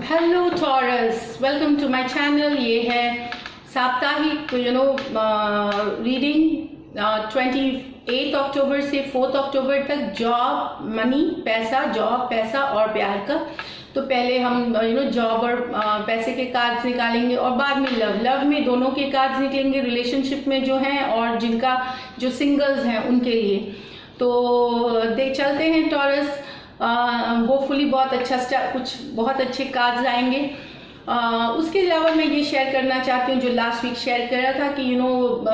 Hello Taurus, welcome to my channel. ये है साप्ताहिक रीडिंग 28 अक्टूबर से 4 अक्टूबर तक। जॉब, मनी, पैसा, जॉब, पैसा और प्यार का। तो पहले हम जॉब और पैसे के कार्ड्स निकालेंगे और बाद में लव में दोनों के कार्ड्स निकलेंगे, रिलेशनशिप में जो हैं और जिनका जो सिंगल्स हैं उनके लिए। तो चलते हैं टॉरस। होपफुली बहुत अच्छा कुछ बहुत अच्छे कार्ड्स आएंगे। उसके अलावा मैं ये शेयर करना चाहती हूँ जो लास्ट वीक शेयर कर रहा था कि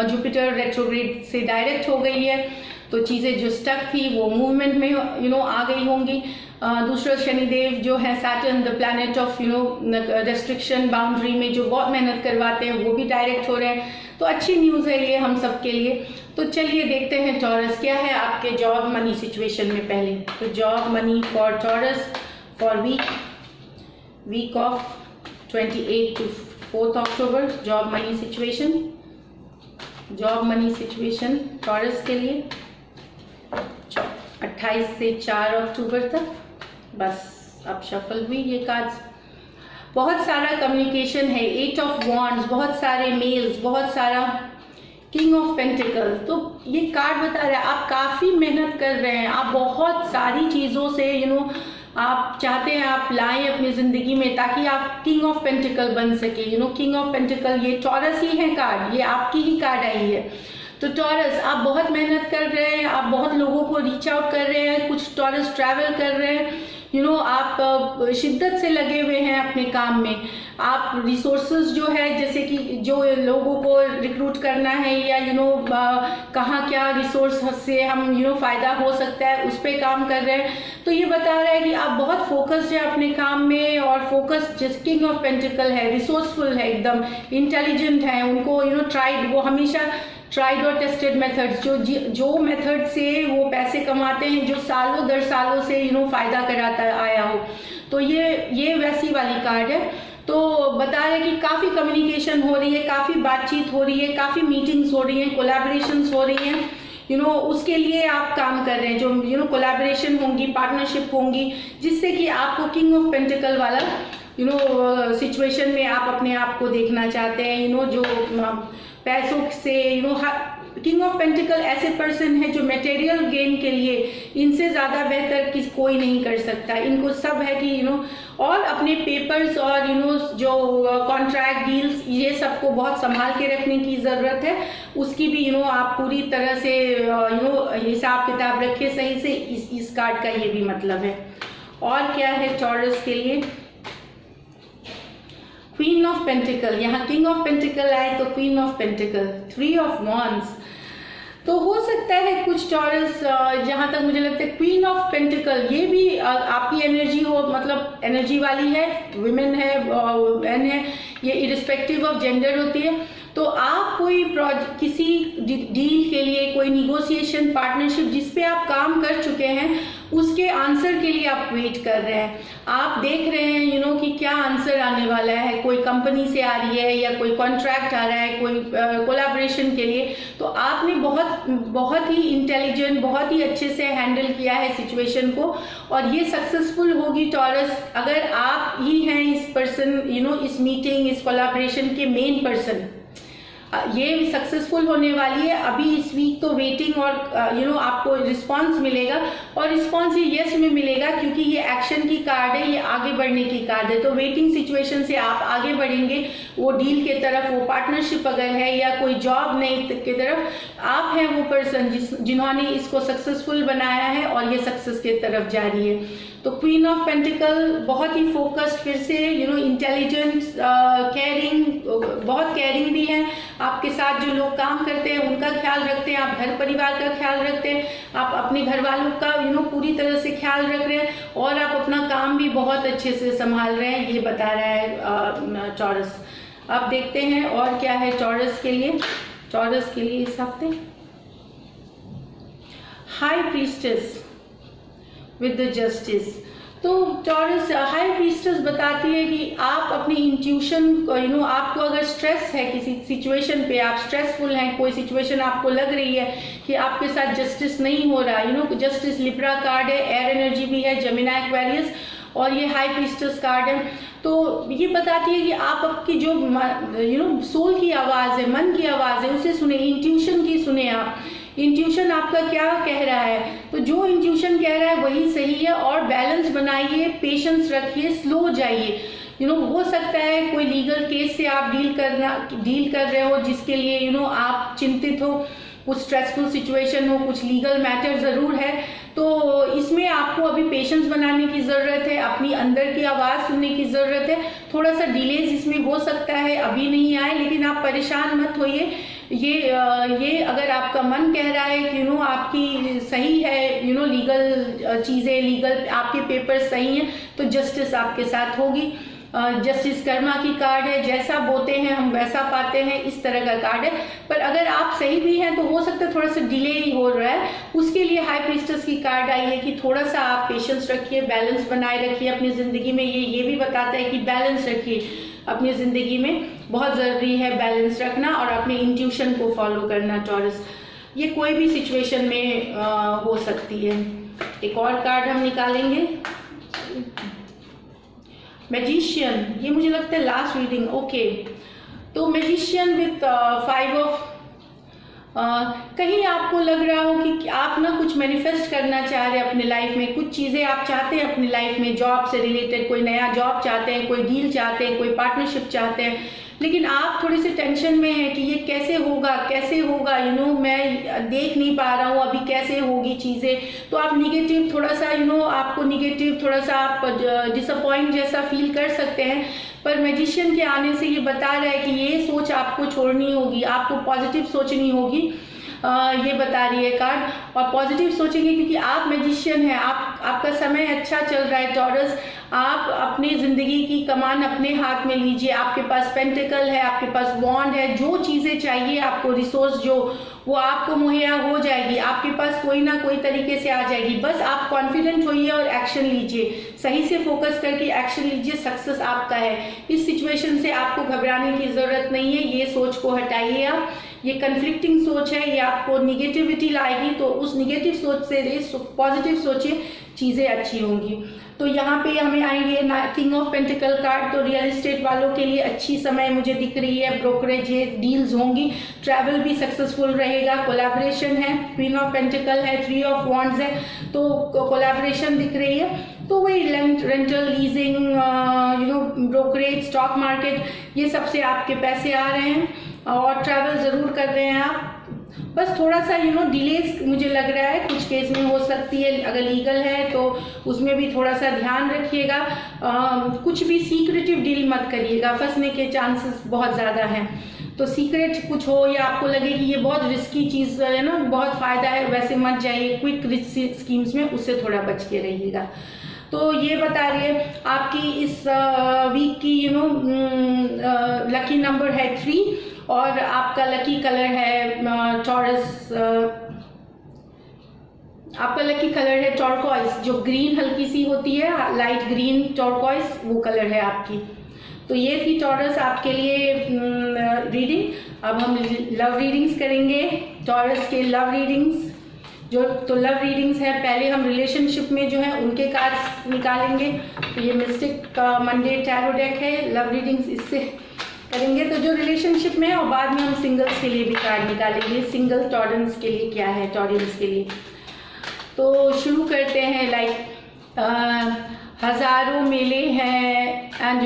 जुपिटर रेट्रोग्रेड से डायरेक्ट हो गई है, तो चीज़ें जो स्टक थी वो मूवमेंट में आ गई होंगी। दूसरा शनिदेव जो है Saturn, the planet of restriction, boundary में जो बहुत मेहनत करवाते हैं, वो भी डायरेक्ट हो रहे हैं। तो अच्छी न्यूज़ है ये हम सब के लिए। तो चलिए देखते हैं टॉरस क्या है आपके जॉब मनी सिचुएशन में। पहले तो job money for Taurus for week of 28 to 4 October. Job money situation Taurus के लिए 28 से 4 अक्टूबर तक। बस अब शफल हुई ये कार्ड्स। बहुत सारा कम्युनिकेशन है, 8 ऑफ वॉन्ड्स, बहुत सारे मेल्स, बहुत सारा किंग ऑफ पेंटिकल। तो ये कार्ड बता रहा है आप काफ़ी मेहनत कर रहे हैं, आप बहुत सारी चीज़ों से आप चाहते हैं आप लाएं अपनी ज़िंदगी में ताकि आप किंग ऑफ पेंटिकल बन सके। किंग ऑफ पेंटिकल ये टॉरस ही है कार्ड, ये आपकी ही कार्ड आई है। तो टॉरस आप बहुत मेहनत कर रहे हैं, आप बहुत लोगों को रीच आउट कर रहे हैं, कुछ टॉरस ट्रैवल कर रहे हैं, आप शिद्दत से लगे हुए हैं अपने काम में। आप रिसोर्सेज जो है, जैसे कि जो लोगों को रिक्रूट करना है या कहाँ क्या रिसोर्स से हम फ़ायदा हो सकता है उस पर काम कर रहे हैं। तो ये बता रहा है कि आप बहुत फोकस्ड हैं अपने काम में, और फोकस जिस किंग ऑफ पेंटिकल है, रिसोर्सफुल है, एकदम इंटेलिजेंट है। उनको ट्राइड, वो हमेशा ट्राइड और टेस्टेड मेथड्स, जो मेथड से वो पैसे कमाते हैं, जो सालों दर सालों से फ़ायदा कराता आया हो। तो ये वैसी वाली कार्ड है। तो बता रहे कि काफ़ी कम्युनिकेशन हो रही है, काफ़ी बातचीत हो रही है, काफ़ी मीटिंग्स हो रही हैं, कोलैबोरेशंस हो रही हैं। उसके लिए आप काम कर रहे हैं, जो कोलैबोरेशन होंगी, पार्टनरशिप होंगी, जिससे कि आपको किंग ऑफ पेंटिकल वाला सिचुएशन में आप अपने आप को देखना चाहते हैं। जो पैसों से किंग ऑफ पेंटिकल ऐसे पर्सन है जो मटेरियल गेन के लिए इनसे ज़्यादा बेहतर कोई नहीं कर सकता। इनको सब है कि और अपने पेपर्स और जो कॉन्ट्रैक्ट डील्स, ये सबको बहुत संभाल के रखने की ज़रूरत है। उसकी भी आप पूरी तरह से हिसाब किताब रखिए सही से। इस कार्ड का ये भी मतलब है। और क्या है टॉरस के लिए? Queen of pentacle. यहाँ किंग ऑफ पेंटिकल आए तो queen of pentacle, 3 of wands. तो हो सकता है कुछ टॉरस, जहाँ तक मुझे लगता है क्वीन ऑफ पेंटिकल ये भी आपकी एनर्जी हो, मतलब एनर्जी वाली है, विमेन है, मैन है, ये इरिस्पेक्टिव ऑफ जेंडर होती है। तो आप कोई किसी डील के लिए, कोई निगोशिएशन, पार्टनरशिप जिस पे आप काम कर चुके हैं, उसके आंसर के लिए आप वेट कर रहे हैं। आप देख रहे हैं कि क्या आंसर आने वाला है। कोई कंपनी से आ रही है या कोई कॉन्ट्रैक्ट आ रहा है, कोई कोलैबोरेशन के लिए। तो आपने बहुत ही इंटेलिजेंट, बहुत ही अच्छे से हैंडल किया है सिचुएशन को, और ये सक्सेसफुल होगी टॉरस अगर आप ही हैं इस पर्सन, इस मीटिंग, इस कोलैबोरेशन के मेन पर्सन। ये सक्सेसफुल होने वाली है। अभी इस वीक तो वेटिंग और आपको रिस्पांस मिलेगा, और रिस्पांस ये यस में मिलेगा क्योंकि ये एक्शन की कार्ड है, ये आगे बढ़ने की कार्ड है। तो वेटिंग सिचुएशन से आप आगे बढ़ेंगे, वो डील के तरफ, वो पार्टनरशिप अगर है या कोई जॉब नहीं की तरफ, आप हैं वो पर्सन जिन्होंने इसको सक्सेसफुल बनाया है और ये सक्सेस के तरफ जा रही है। तो क्वीन ऑफ पेंटिकल बहुत ही फोकस्ड, फिर से इंटेलिजेंट, केयरिंग, बहुत केयरिंग भी है। आपके साथ जो लोग काम करते हैं उनका ख्याल रखते हैं, आप घर परिवार का ख्याल रखते हैं, आप अपने घर वालों का पूरी तरह से ख्याल रख रहे हैं, और आप अपना काम भी बहुत अच्छे से संभाल रहे हैं, ये बता रहा है टॉरस। अब देखते हैं और क्या है टॉरस के लिए। टॉरस के लिए इस हफ्ते high priestess with the justice. तो टॉरस हाई प्रीस्टेस बताती है कि आप अपनी इंट्यूशन को, आपको अगर स्ट्रेस है किसी सिचुएशन पे, आप स्ट्रेसफुल हैं, कोई सिचुएशन आपको लग रही है कि आपके साथ जस्टिस नहीं हो रहा, जस्टिस लिब्रा कार्ड है, एयर एनर्जी भी है, जेमिनी एक्वेरियस, और ये हाई प्रीस्टेस कार्ड है, तो ये बताती है कि आप आपकी जो सोल की आवाज़ है, मन की आवाज़ है, उसे सुने, इंट्यूशन की सुने आप। इंट्यूशन आपका क्या कह रहा है, तो जो इंट्यूशन कह रहा है वही सही है। और बैलेंस बनाइए, पेशेंस रखिए, स्लो जाइए। हो सकता है कोई लीगल केस से आप डील कर रहे हो, जिसके लिए आप चिंतित हो, कुछ स्ट्रेसफुल सिचुएशन हो, कुछ लीगल मैटर ज़रूर है, तो इसमें आपको अभी पेशेंस बनाने की ज़रूरत है, अपनी अंदर की आवाज़ सुनने की ज़रूरत है। थोड़ा सा डिलेज इसमें हो सकता है, अभी नहीं आए, लेकिन आप परेशान मत होइए। ये अगर आपका मन कह रहा है कि आपकी सही है, लीगल चीज़ें, लीगल आपके पेपर सही हैं, तो जस्टिस आपके साथ होगी। जस्टिस कर्मा की कार्ड है, जैसा बोते हैं हम वैसा पाते हैं, इस तरह का कार्ड है। पर अगर आप सही भी हैं तो हो सकता है थोड़ा सा डिले ही हो रहा है, उसके लिए हाई प्रीस्टेस की कार्ड आई है कि थोड़ा सा आप पेशेंस रखिए, बैलेंस बनाए रखिए अपनी ज़िंदगी में। ये भी बताता है कि बैलेंस रखिए अपनी ज़िंदगी में, बहुत ज़रूरी है बैलेंस रखना और अपने इंट्यूशन को फॉलो करना टॉरस। ये कोई भी सिचुएशन में हो सकती है। एक और कार्ड हम निकालेंगे, मैजिशियन। ये मुझे लगता है लास्ट रीडिंग, ओके। तो मैजिशियन विथ 5 ऑफ कहीं आपको लग रहा हो कि आप कुछ मैनिफेस्ट करना चाह रहे हैं अपने लाइफ में, कुछ चीज़ें आप चाहते हैं अपनी लाइफ में, जॉब से रिलेटेड, कोई नया जॉब चाहते हैं, कोई डील चाहते हैं, कोई पार्टनरशिप चाहते हैं, लेकिन आप थोड़ी सी टेंशन में हैं कि ये कैसे होगा मैं देख नहीं पा रहा हूँ अभी कैसे होगी चीज़ें। तो आप निगेटिव थोड़ा सा आपको निगेटिव थोड़ा सा आप डिसअपॉइंट जैसा फील कर सकते हैं। पर मैजिशियन के आने से ये बता रहा है कि ये सोच आपको छोड़नी होगी, आपको पॉजिटिव सोचनी होगी। ये बता रही है कार्ड, और पॉजिटिव सोचेंगे क्योंकि आप मैजिशियन हैं, आपका समय अच्छा चल रहा है टॉरस। आप अपनी ज़िंदगी की कमान अपने हाथ में लीजिए, आपके पास पेंटिकल है, आपके पास वॉन्ड है, जो चीज़ें चाहिए आपको, रिसोर्स वो आपको मुहैया हो जाएगी, आपके पास कोई ना कोई तरीके से आ जाएगी। बस आप कॉन्फिडेंट होइए और एक्शन लीजिए, सही से फोकस करके एक्शन लीजिए, सक्सेस आपका है। इस सिचुएशन से आपको घबराने की ज़रूरत नहीं है, ये सोच को हटाइए आप। ये कन्फ्लिक्टिंग सोच है, ये आपको निगेटिविटी लाएगी, तो उस निगेटिव सोच से पॉजिटिव सोचिए, चीज़ें अच्छी होंगी। तो यहाँ पे हमें आएंगे किंग ऑफ पेंटिकल कार्ड। तो रियल एस्टेट वालों के लिए अच्छी समय मुझे दिख रही है, ब्रोकरेज डील्स होंगी, ट्रैवल भी सक्सेसफुल रहेगा, कोलैबोरेशन है, क्वीन ऑफ पेंटिकल है, 3 ऑफ वॉन्ड्स है, तो कोलैबोरेशन दिख रही है। तो वही rental, leasing, brokerage, stock market, ये सबसे आपके पैसे आ रहे हैं और ट्रैवल ज़रूर कर रहे हैं आप। बस थोड़ा सा डिलेज मुझे लग रहा है कुछ केस में हो सकती है, अगर लीगल है तो उसमें भी थोड़ा सा ध्यान रखिएगा। कुछ भी सीक्रेटिव डील मत करिएगा, फंसने के चांसेस बहुत ज़्यादा हैं। तो सीक्रेट कुछ हो या आपको लगे कि ये बहुत रिस्की चीज़ है बहुत फ़ायदा है, वैसे मत जाइए क्विक रिस्क स्कीम्स में, उससे थोड़ा बच के रहिएगा। तो ये बता रही है आपकी इस वीक की लकी नंबर है 3 और आपका लकी कलर है टॉरस। आपका लकी कलर है टॉर्कोइस, जो ग्रीन हल्की सी होती है, लाइट ग्रीन टॉर्कोइस, वो कलर है आपकी। तो ये थी टॉरस आपके लिए रीडिंग। अब हम लव रीडिंग्स करेंगे, टॉरस के लव रीडिंग्स। तो लव रीडिंग्स है, पहले हम रिलेशनशिप में जो है उनके कार्ड्स निकालेंगे। तो ये मिस्टिक मंडे टैरो डेक है, लव रीडिंग्स इससे करेंगे। तो जो रिलेशनशिप में है, और बाद में हम सिंगल्स के लिए भी कार्ड निकालेंगे, सिंगल टॉरेंस के लिए क्या है, टॉरेंस के लिए। तो शुरू करते हैं। हज़ारों मेले हैं एंड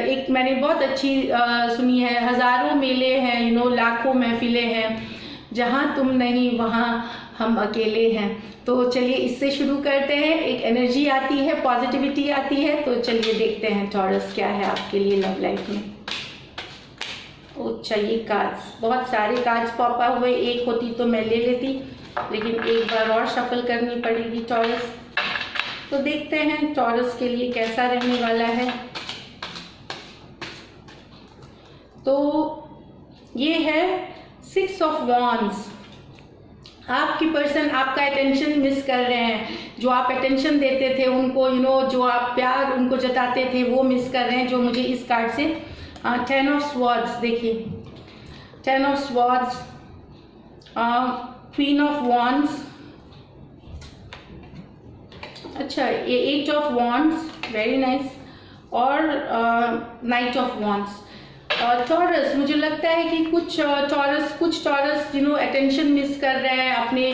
एक मैंने बहुत अच्छी सुनी है, हज़ारों मेले हैं, लाखों महफिलें हैं, जहाँ तुम नहीं वहाँ हम अकेले हैं। तो चलिए इससे शुरू करते हैं। एक एनर्जी आती है, पॉजिटिविटी आती है। तो चलिए देखते हैं टॉरस क्या है आपके लिए लव लाइफ में। अच्छा, ये कार्ड्स, बहुत सारे कार्ड्स पॉप अप हुए, एक होती तो मैं ले लेती, लेकिन एक बार और शफल करनी पड़ेगी टॉरस। तो देखते हैं टॉरस के लिए कैसा रहने वाला है। तो ये है 6 ऑफ वॉन्ड्स। आपकी पर्सन आपका अटेंशन मिस कर रहे हैं, जो आप अटेंशन देते थे उनको, जो आप प्यार उनको जताते थे, वो मिस कर रहे हैं, जो मुझे इस कार्ड से 10 ऑफ स्वॉर्ड्स, देखिए 10 of swords, queen of wands, अच्छा, ये 8 ऑफ वॉन्ड्स, वेरी नाइस, और नाइट ऑफ वॉन्ड्स। टॉरस, मुझे लगता है कि कुछ टॉरस अटेंशन मिस कर रहे हैं अपने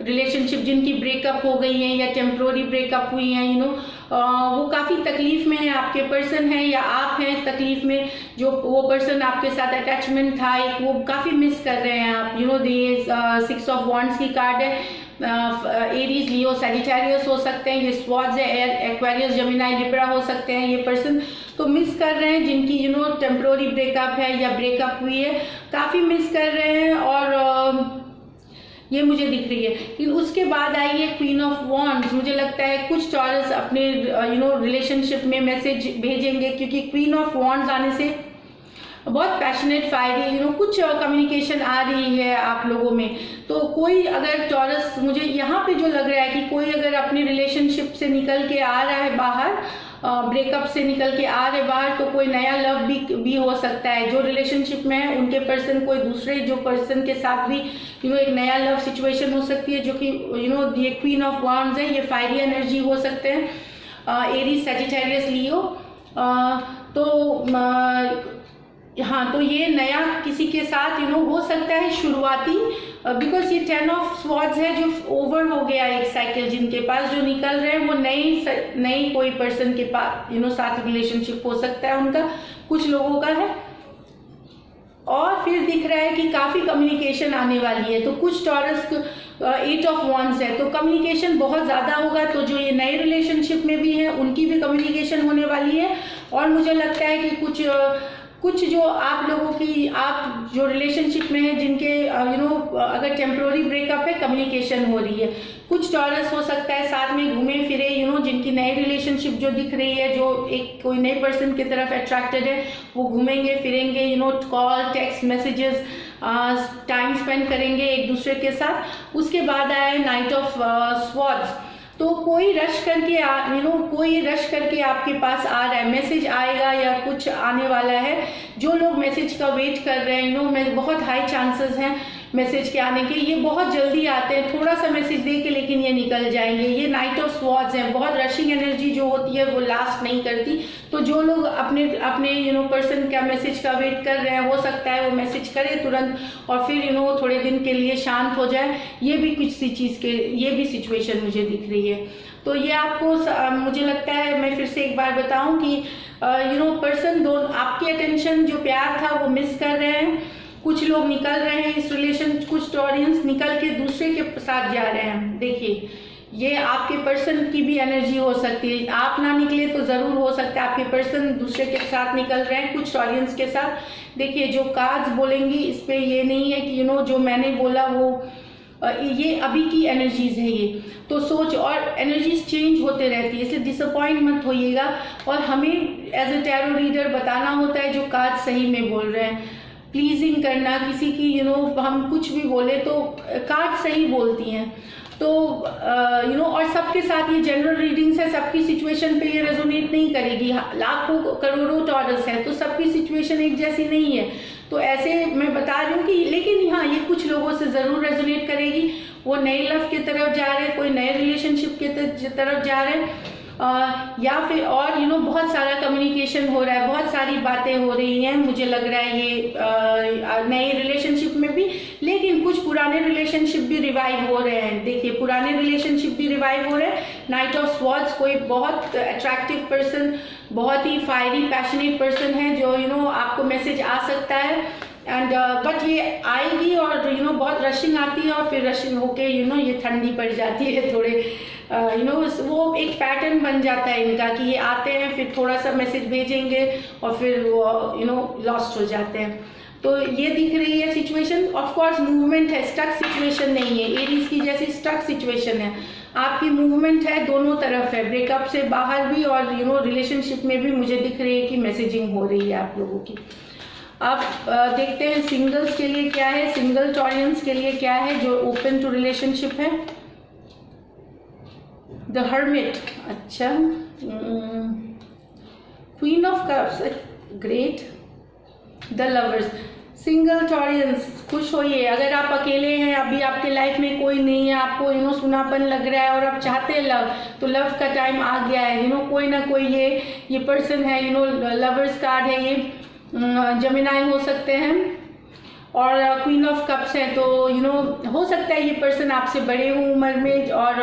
रिलेशनशिप, जिनकी ब्रेकअप हो गई है या टेम्प्रोरी ब्रेकअप हुई हैं, वो काफ़ी तकलीफ में है। आपके पर्सन है या आप हैं तकलीफ में, जो वो पर्सन आपके साथ अटैचमेंट था एक, वो काफ़ी मिस कर रहे हैं आप। ये 6 ऑफ वॉन्ड्स की कार्ड है। एरीज, लियो, सैजिटेरियस हो सकते हैं, ये स्वॉर्ड्स है, एक्वेरियस, जेमिनी, लिब्रा हो सकते हैं ये पर्सन। तो मिस कर रहे हैं जिनकी टेम्प्रोरी ब्रेकअप है या ब्रेकअप हुई है, काफ़ी मिस कर रहे हैं। और ये मुझे दिख रही है। लेकिन उसके बाद आई है क्वीन ऑफ वॉन्ड्स। मुझे लगता है कुछ टॉरस अपने रिलेशनशिप में मैसेज भेजेंगे, क्योंकि क्वीन ऑफ वॉन्ड्स आने से बहुत पैशनेट, फायरी, कुछ कम्युनिकेशन आ रही है आप लोगों में। तो कोई अगर टॉरस, मुझे यहाँ पे जो लग रहा है कि कोई अगर अपनी रिलेशनशिप से निकल के आ रहा है बाहर, ब्रेकअप से निकल के आ रहे बाहर, तो कोई नया लव भी हो सकता है। जो रिलेशनशिप में है उनके पर्सन कोई दूसरे जो पर्सन के साथ भी एक नया लव सिचुएशन हो सकती है, जो कि ये क्वीन ऑफ वॉन्ड्स है, ये फायरी एनर्जी हो सकते हैं। एरीज, सैजिटेरियस, लियो। हाँ, तो ये नया किसी के साथ हो सकता है शुरुआती, बिकॉज ये 10 ऑफ स्वॉर्ड्स है, जो ओवर हो गया एक साइकिल, जिनके पास जो निकल रहे हैं वो नई कोई पर्सन के पास साथ रिलेशनशिप हो सकता है उनका, कुछ लोगों का है। और फिर दिख रहा है कि काफ़ी कम्युनिकेशन आने वाली है। तो कुछ टॉरस 8 ऑफ वॉन्ड्स है, तो कम्युनिकेशन बहुत ज़्यादा होगा। तो जो ये नए रिलेशनशिप में भी है उनकी भी कम्युनिकेशन होने वाली है। और मुझे लगता है कि कुछ जो आप लोगों की, आप जो रिलेशनशिप में है जिनके अगर टेम्प्रोरी ब्रेकअप है, कम्युनिकेशन हो रही है। कुछ टॉरस हो सकता है साथ में घूमे फिरे, जिनकी नई रिलेशनशिप जो दिख रही है, जो एक कोई नए पर्सन की तरफ अट्रैक्टेड है, वो घूमेंगे फिरेंगे, call, text messages, time spend करेंगे एक दूसरे के साथ। उसके बाद आया नाइट ऑफ स्वॉर्ड्स। तो कोई रश करके आपके पास आ रहा है, मैसेज आएगा या कुछ आने वाला है। जो लोग मैसेज का वेट कर रहे हैं, बहुत हाई चांसेस हैं मैसेज के आने के, ये बहुत जल्दी आते हैं, थोड़ा सा मैसेज दे के लेकिन ये निकल जाएंगे। ये नाइट ऑफ स्वॉर्ड्स है, बहुत रशिंग एनर्जी जो होती है वो लास्ट नहीं करती। तो जो लोग अपने पर्सन का मैसेज का वेट कर रहे हैं, हो सकता है वो मैसेज करे तुरंत और फिर थोड़े दिन के लिए शांत हो जाए। ये भी कुछ सी चीज़ के, ये भी सिचुएशन मुझे दिख रही है। तो ये आपको मुझे लगता है, मैं फिर से एक बार बताऊं कि पर्सन आपकी अटेंशन, जो प्यार था वो मिस कर रहे हैं। कुछ लोग निकल रहे हैं इस रिलेशन, कुछ टॉरियंस निकल के दूसरे के साथ जा रहे हैं। देखिए, ये आपके पर्सन की भी एनर्जी हो सकती है। आप ना निकले तो ज़रूर हो सकता है आपके पर्सन दूसरे के साथ निकल रहे हैं, कुछ टॉरियंस के साथ। देखिए, जो कार्ड्स बोलेंगी इस पे ये नहीं है कि जो मैंने बोला वो ये अभी की एनर्जीज है। ये तो सोच और एनर्जीज चेंज होते रहती है, इसलिए डिसअपॉइंट मत होइएगा। और हमें एज ए टैरो रीडर बताना होता है जो कार्ड सही में बोल रहे हैं। प्लीजिंग करना किसी की, हम कुछ भी बोले तो कार्ड सही बोलती हैं। तो और सबके साथ ये जनरल रीडिंग्स है, सबकी सिचुएशन पे ये रेजोनेट नहीं करेगी। लाखों करोड़ों टॉरस है, तो सबकी सिचुएशन एक जैसी नहीं है। तो ऐसे मैं बता रही हूँ कि, लेकिन हाँ, ये कुछ लोगों से ज़रूर रेजोनेट करेगी। वो नए लव की तरफ जा रहे हैं, कोई नए रिलेशनशिप की तरफ जा रहे हैं, या फिर और बहुत सारा कम्युनिकेशन हो रहा है, बहुत सारी बातें हो रही हैं। मुझे लग रहा है ये नए रिलेशनशिप में भी, लेकिन कुछ पुराने रिलेशनशिप भी रिवाइव हो रहे हैं। देखिए, पुराने रिलेशनशिप भी रिवाइव हो रहे हैं। नाइट ऑफ स्वॉर्ड्स, कोई बहुत अट्रैक्टिव पर्सन, बहुत ही फायरी पैशनेट पर्सन है जो आपको मैसेज आ सकता है। एंड बट ये आएगी और बहुत रशिंग आती है और फिर रशिंग होके ये ठंडी पड़ जाती है थोड़े। वो एक पैटर्न बन जाता है इनका कि ये आते हैं, फिर थोड़ा सा मैसेज भेजेंगे और फिर वो लॉस्ट हो जाते हैं। तो ये दिख रही है सिचुएशन। ऑफ कोर्स मूवमेंट है, स्टक सिचुएशन नहीं है। एरीज की जैसी स्टक सिचुएशन है, आपकी मूवमेंट है, दोनों तरफ है, ब्रेकअप से बाहर भी और रिलेशनशिप में भी मुझे दिख रही है कि मैसेजिंग हो रही है आप लोगों की। अब देखते हैं सिंगल्स के लिए क्या है, सिंगल टॉरियंस के लिए क्या है जो ओपन टू रिलेशनशिप है। द हर्मिट, अच्छा, queen of cups, great. The lovers, single Taureans, खुश होइए। अगर आप अकेले हैं, अभी आपके लाइफ में कोई नहीं है, आपको सुनापन लग रहा है और आप चाहते हैं लव, तो लव का टाइम आ गया है। कोई ना कोई ये पर्सन है, लवर्स कार्ड है, ये जेमिनाई हो सकते हैं और क्वीन ऑफ कप्स है। तो हो सकता है ये पर्सन आपसे बड़े हो उम्र में और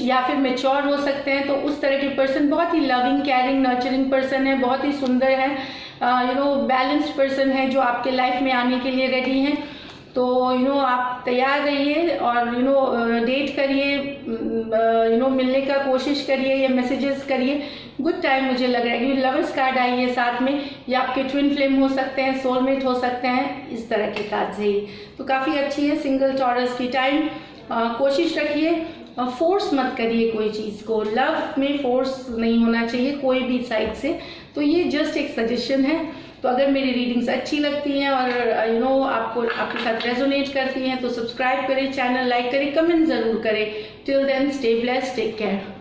या फिर मेच्योर हो सकते हैं। तो उस तरह के पर्सन बहुत ही लविंग, केयरिंग, नर्चरिंग पर्सन है, बहुत ही सुंदर है, बैलेंस्ड पर्सन है जो आपके लाइफ में आने के लिए रेडी हैं। तो आप तैयार रहिए और डेट करिए, मिलने का कोशिश करिए या मैसेजेस करिए। गुड टाइम मुझे लग रहा है क्योंकि लवर्स कार्ड आई है साथ में, या आपके ट्विन फ्लेम हो सकते हैं, सोलमेट हो सकते हैं, इस तरह के कार्ड्स है ये। तो काफ़ी अच्छी है सिंगल टॉरस की टाइम। कोशिश रखिए, फोर्स मत करिए कोई चीज़ को, लव में फोर्स नहीं होना चाहिए कोई भी साइड से। तो ये जस्ट एक सजेशन है। तो अगर मेरी रीडिंग्स अच्छी लगती हैं और आपके साथ रेजोनेट करती हैं तो सब्सक्राइब करें, चैनल लाइक करें, कमेंट ज़रूर करें। Till then stay blessed, take care.